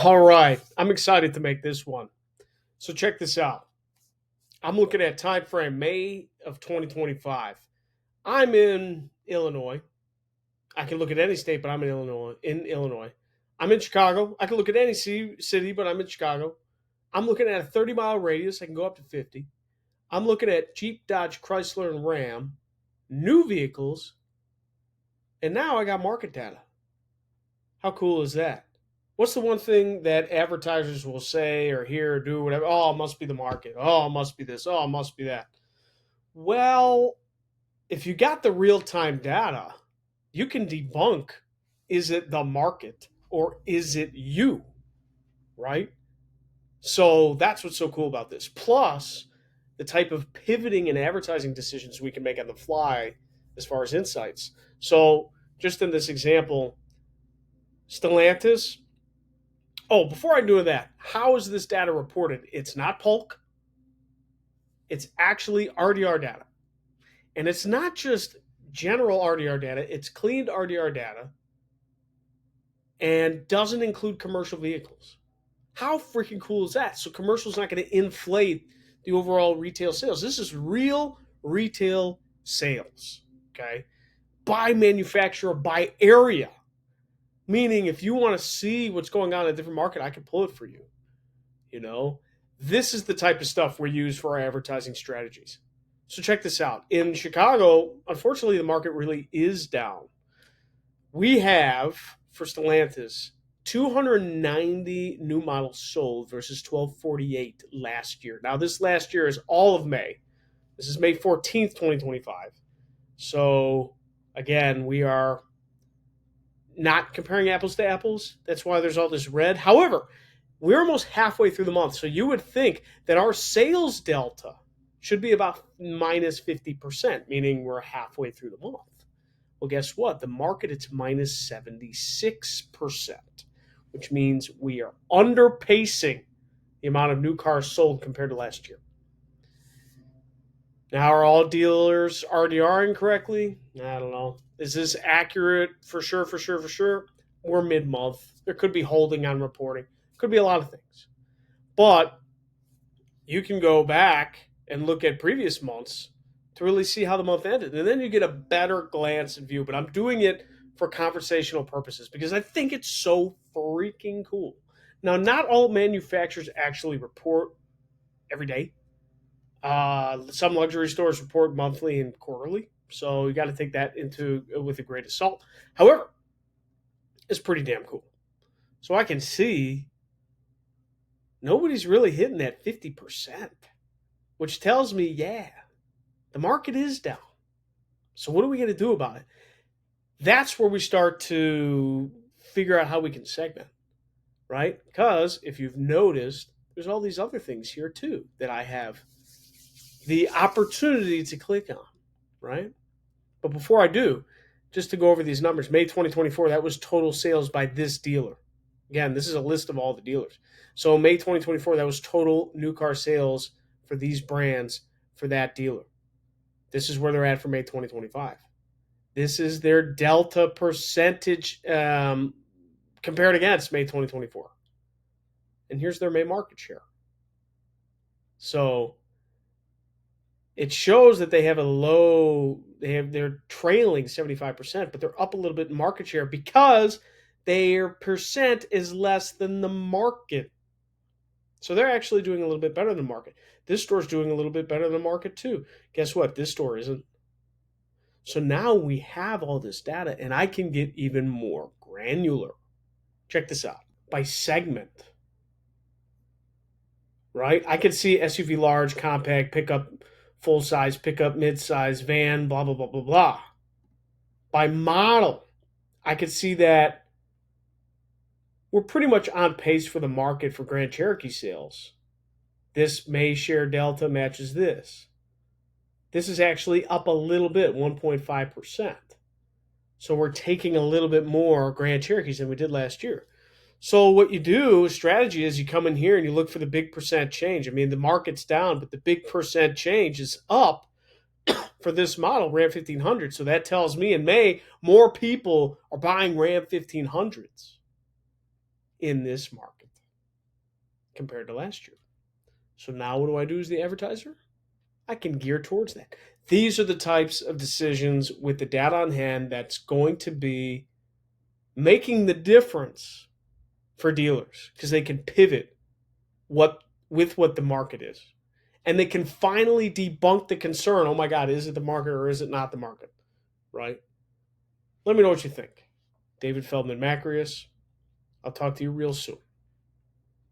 All right, I'm excited to make this one. So check this out. I'm looking at time frame May of 2025. I'm in Illinois. I can look at any state, but I'm in Illinois. I'm in Chicago. I can look at any city, but I'm in Chicago. I'm looking at a 30-mile radius. I can go up to 50. I'm looking at Jeep, Dodge, Chrysler, and Ram, new vehicles, and now I got market data. How cool is that? What's the one thing that advertisers will say or hear or do, whatever? Oh, it must be the market. Oh, it must be this. Oh, it must be that. Well, if you got the real time data, you can debunk, is it the market or is it you? Right? So that's what's so cool about this. Plus, the type of pivoting and advertising decisions we can make on the fly as far as insights. So, just in this example, Stellantis. Oh, before I do that, how is this data reported? It's not Polk, it's actually RDR data. And it's not just general RDR data, it's cleaned RDR data and doesn't include commercial vehicles. How freaking cool is that? So commercial's not going to inflate the overall retail sales. This is real retail sales, okay? By manufacturer, by area. Meaning if you want to see what's going on in a different market, I can pull it for you. You know, this is the type of stuff we use for our advertising strategies. So check this out. In Chicago, unfortunately, the market really is down. We have, for Stellantis, 290 new models sold versus 1248 last year. Now, this last year is all of May. This is May 14th, 2025. So, again, we are not comparing apples to apples. That's why there's all this red. However, we're almost halfway through the month. So you would think that our sales delta should be about minus 50%, meaning we're halfway through the month. Well, guess what? The market, it's minus 76%, which means we are underpacing the amount of new cars sold compared to last year. Now, are all dealers RDRing correctly? I don't know. Is this accurate for sure, for sure, for sure? We're mid month. There could be holding on reporting, could be a lot of things. But you can go back and look at previous months to really see how the month ended. And then you get a better glance and view. But I'm doing it for conversational purposes because I think it's so freaking cool. Now, not all manufacturers actually report every day. Some luxury stores report monthly and quarterly. So you got to take that into with a grain of salt. However, it's pretty damn cool. So I can see nobody's really hitting that 50%, which tells me, yeah, the market is down. So what are we going to do about it? That's where we start to figure out how we can segment, right? Because if you've noticed, there's all these other things here too that I have the opportunity to click on, right? But before I do, just to go over these numbers, May 2024, that was total sales by this dealer. Again, this is a list of all the dealers. So May 2024, that was total new car sales for these brands for that dealer. This is where they're at for May 2025. This is their delta percentage compared against May 2024. And here's their May market share. So it shows that they have a low, they're trailing 75%, but they're up a little bit in market share because their percent is less than the market. So they're actually doing a little bit better than the market. This store's doing a little bit better than the market too. Guess what? This store isn't. So now we have all this data and I can get even more granular. Check this out. By segment. Right? I can see SUV large, compact, pickup, full size, pickup, mid size, van, blah, blah, blah, blah, blah. By model, I could see that we're pretty much on pace for the market for Grand Cherokee sales. This May share delta matches this. This is actually up a little bit, 1.5%. So we're taking a little bit more Grand Cherokees than we did last year. So what you do, strategy is you come in here and you look for the big percent change. I mean, the market's down, but the big percent change is up for this model, Ram 1500. So that tells me in May, more people are buying Ram 1500s in this market. compared to last year. So now what do I do as the advertiser? I can gear towards that. These are the types of decisions with the data on hand that's going to be making the difference for dealers because they can pivot what the market is. And they can finally debunk the concern, oh my God, is it the market or is it not the market? Right? Let me know what you think. David Feldman-Makrias. I'll talk to you real soon.